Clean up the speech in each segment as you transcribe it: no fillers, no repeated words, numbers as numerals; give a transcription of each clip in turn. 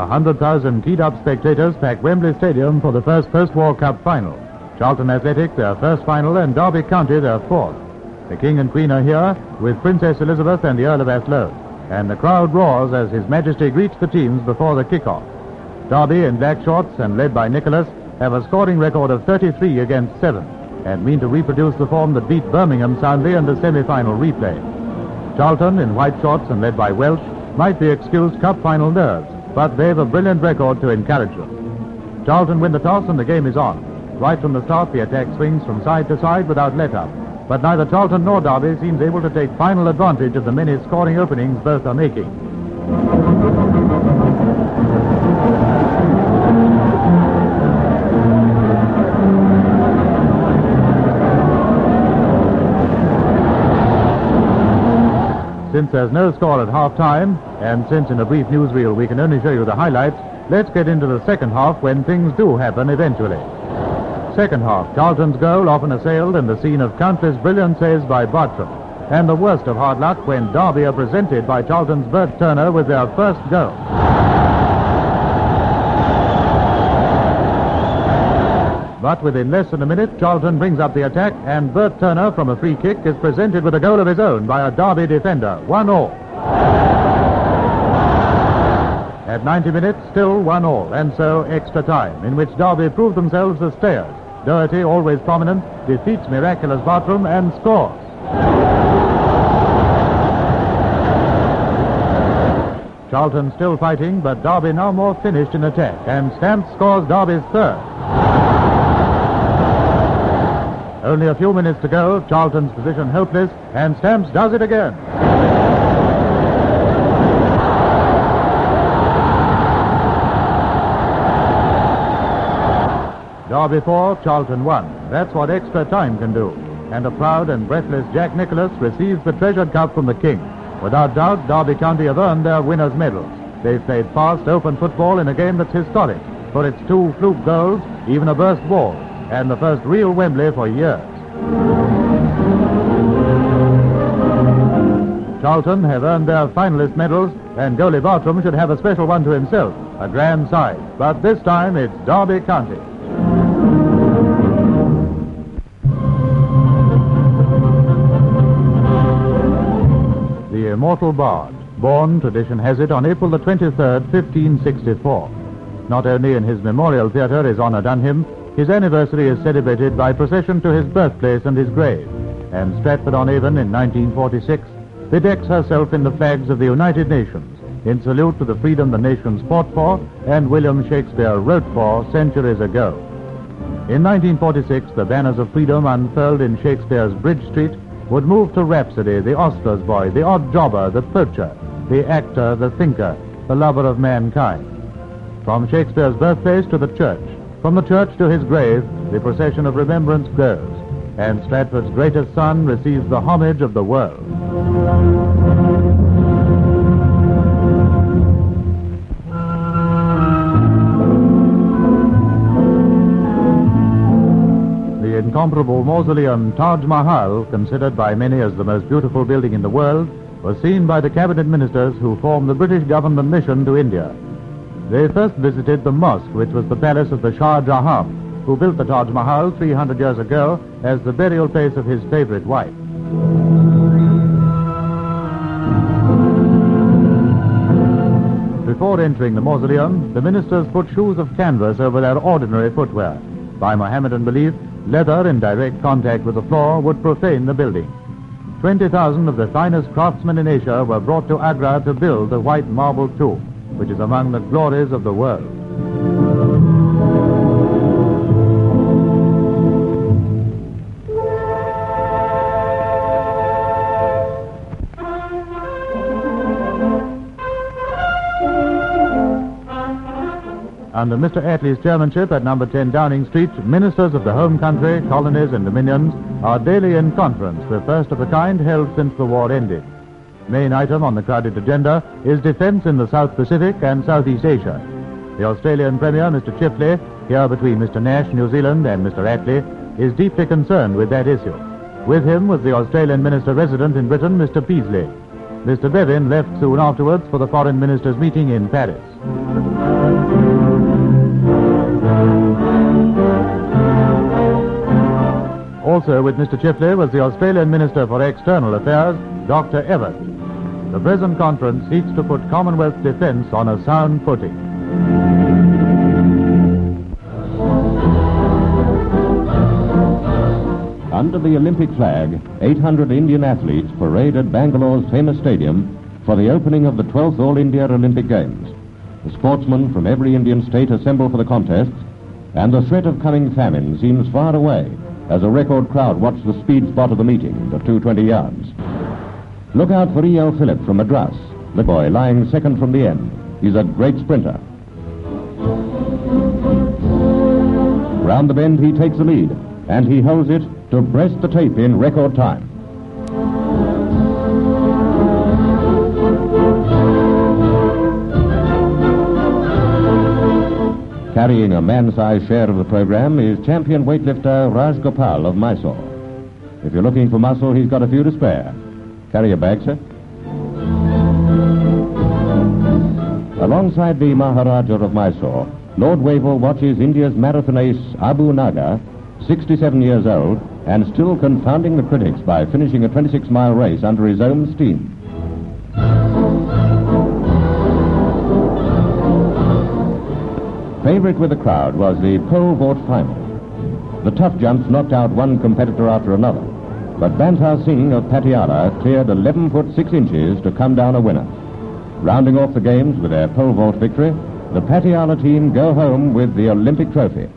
100,000 keyed-up spectators pack Wembley Stadium for the first post-war cup final. Charlton Athletic, their first final, and Derby County, their fourth. The King and Queen are here with Princess Elizabeth and the Earl of Athlone, and the crowd roars as His Majesty greets the teams before the kick-off. Derby, in black shorts and led by Nicholas, have a scoring record of 33 against 7 and mean to reproduce the form that beat Birmingham soundly in the semi-final replay. Charlton, in white shorts and led by Welsh, might be excused cup final nerves, but they've a brilliant record to encourage them. Charlton win the toss and the game is on. Right from the start, the attack swings from side to side without let-up. But neither Charlton nor Derby seems able to take final advantage of the many scoring openings both are making. Since there's no score at half-time, and since in a brief newsreel we can only show you the highlights, let's get into the second half when things do happen eventually. Second half, Charlton's goal often assailed and the scene of countless brilliant saves by Bartram. And the worst of hard luck when Derby are presented by Charlton's Bert Turner with their first goal. But within less than a minute, Charlton brings up the attack, and Bert Turner from a free kick is presented with a goal of his own by a Derby defender, 1-1. At 90 minutes, still 1-1, and so extra time, in which Derby prove themselves the stayers. Doherty, always prominent, defeats miraculous Bartram and scores. Charlton still fighting, but Derby now more finished in attack, and Stamps scores Derby's third. Only a few minutes to go, Charlton's position hopeless, and Stamps does it again. Derby 4, Charlton 1. That's what extra time can do. And a proud and breathless Jack Nicholas receives the treasured cup from the King. Without doubt, Derby County have earned their winners' medals. They've played fast, open football in a game that's historic, for its 2 fluke goals, even a burst ball, and the first real Wembley for years. Charlton have earned their finalist medals, and goalie Bartram should have a special one to himself, a grand side. But this time it's Derby County. The immortal bard, born, tradition has it, on April the 23rd, 1564. Not only in his memorial theatre is honor done him, his anniversary is celebrated by procession to his birthplace and his grave, and Stratford-on-Avon in 1946 bedecks herself in the flags of the United Nations in salute to the freedom the nations fought for and William Shakespeare wrote for centuries ago. In 1946, the banners of freedom unfurled in Shakespeare's Bridge Street would move to rhapsody the ostler's boy, the odd jobber, the poacher, the actor, the thinker, the lover of mankind. From Shakespeare's birthplace to the church, from the church to his grave, the procession of remembrance goes, and Stratford's greatest son receives the homage of the world. The incomparable mausoleum Taj Mahal, considered by many as the most beautiful building in the world, was seen by the cabinet ministers who formed the British government mission to India. They first visited the mosque, which was the palace of the Shah Jahan, who built the Taj Mahal 300 years ago as the burial place of his favorite wife. Before entering the mausoleum, the ministers put shoes of canvas over their ordinary footwear. By Mohammedan belief, leather in direct contact with the floor would profane the building. 20,000 of the finest craftsmen in Asia were brought to Agra to build the white marble tomb, which is among the glories of the world. Under Mr. Attlee's chairmanship at number 10 Downing Street, ministers of the home country, colonies and dominions are daily in conference, the first of the kind held since the war ended. Main item on the crowded agenda is defense in the South Pacific and Southeast Asia. The Australian Premier, Mr. Chifley, here between Mr. Nash, New Zealand, and Mr. Attlee, is deeply concerned with that issue. With him was the Australian Minister Resident in Britain, Mr. Peasley. Mr. Bevin left soon afterwards for the Foreign Ministers' meeting in Paris. Also with Mr. Chifley was the Australian Minister for External Affairs, Dr. Everett. The present conference seeks to put Commonwealth defence on a sound footing. Under the Olympic flag, 800 Indian athletes paraded Bangalore's famous stadium for the opening of the 12th All India Olympic Games. The sportsmen from every Indian state assemble for the contests, and the threat of coming famine seems far away as a record crowd watch the speed spot of the meeting, the 220 yards. Look out for E.L. Phillip from Madras, the boy lying second from the end. He's a great sprinter. Round the bend he takes the lead, and he holds it to breast the tape in record time. Carrying a man-sized share of the program is champion weightlifter Raj Gopal of Mysore. If you're looking for muscle, he's got a few to spare. Carry a bag, sir. Alongside the Maharaja of Mysore, Lord Wavell watches India's marathon ace Abu Naga, 67 years old, and still confounding the critics by finishing a 26-mile race under his own steam. Favorite with the crowd was the pole vault final. The tough jumps knocked out one competitor after another, but Bantar Singh of Patiala cleared 11 foot 6 inches to come down a winner. Rounding off the games with their pole vault victory, the Patiala team go home with the Olympic trophy.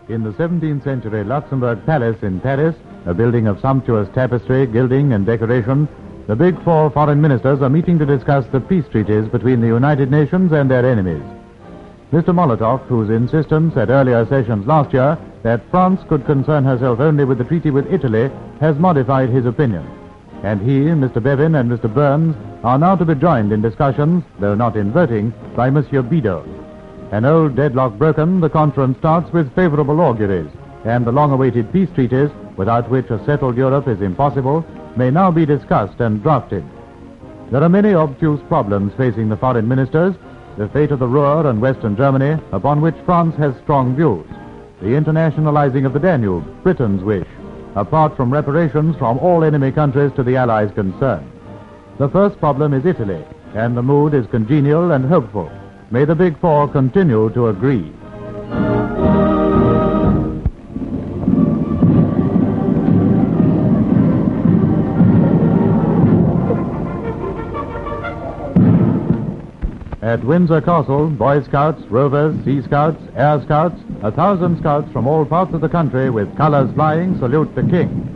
In the 17th century Luxembourg Palace in Paris, a building of sumptuous tapestry, gilding and decoration, the big four foreign ministers are meeting to discuss the peace treaties between the United Nations and their enemies. Mr. Molotov, whose insistence at earlier sessions last year that France could concern herself only with the treaty with Italy, has modified his opinion. And he, Mr. Bevin and Mr. Burns are now to be joined in discussions, though not in voting, by Monsieur Bidault. An old deadlock broken, the conference starts with favorable auguries, and the long-awaited peace treaties, without which a settled Europe is impossible, may now be discussed and drafted. There are many obtuse problems facing the foreign ministers: the fate of the Ruhr and Western Germany, upon which France has strong views; the internationalizing of the Danube, Britain's wish, apart from reparations from all enemy countries to the Allies concerned. The first problem is Italy, and the mood is congenial and hopeful. May the Big Four continue to agree. At Windsor Castle, Boy Scouts, Rovers, Sea Scouts, Air Scouts, 1,000 scouts from all parts of the country with colors flying salute the King.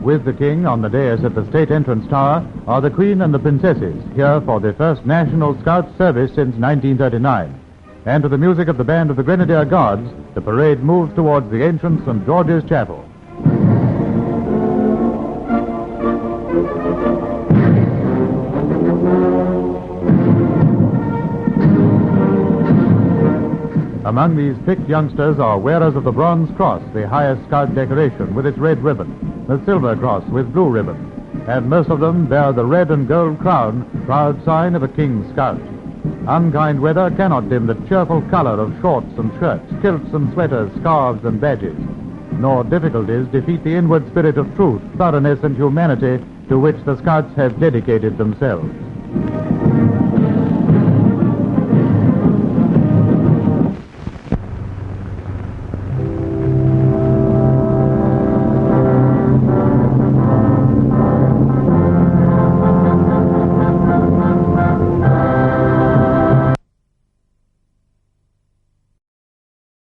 With the King on the dais at the State Entrance Tower are the Queen and the Princesses, here for the first National Scout service since 1939. And to the music of the band of the Grenadier Guards, the parade moves towards the ancient St. George's Chapel. Among these picked youngsters are wearers of the Bronze Cross, the highest Scout decoration, with its red ribbon, the Silver Cross with blue ribbon, and most of them bear the red and gold crown, proud sign of a King's Scout. Unkind weather cannot dim the cheerful color of shorts and shirts, kilts and sweaters, scarves and badges, nor difficulties defeat the inward spirit of truth, thoroughness and humanity to which the Scouts have dedicated themselves.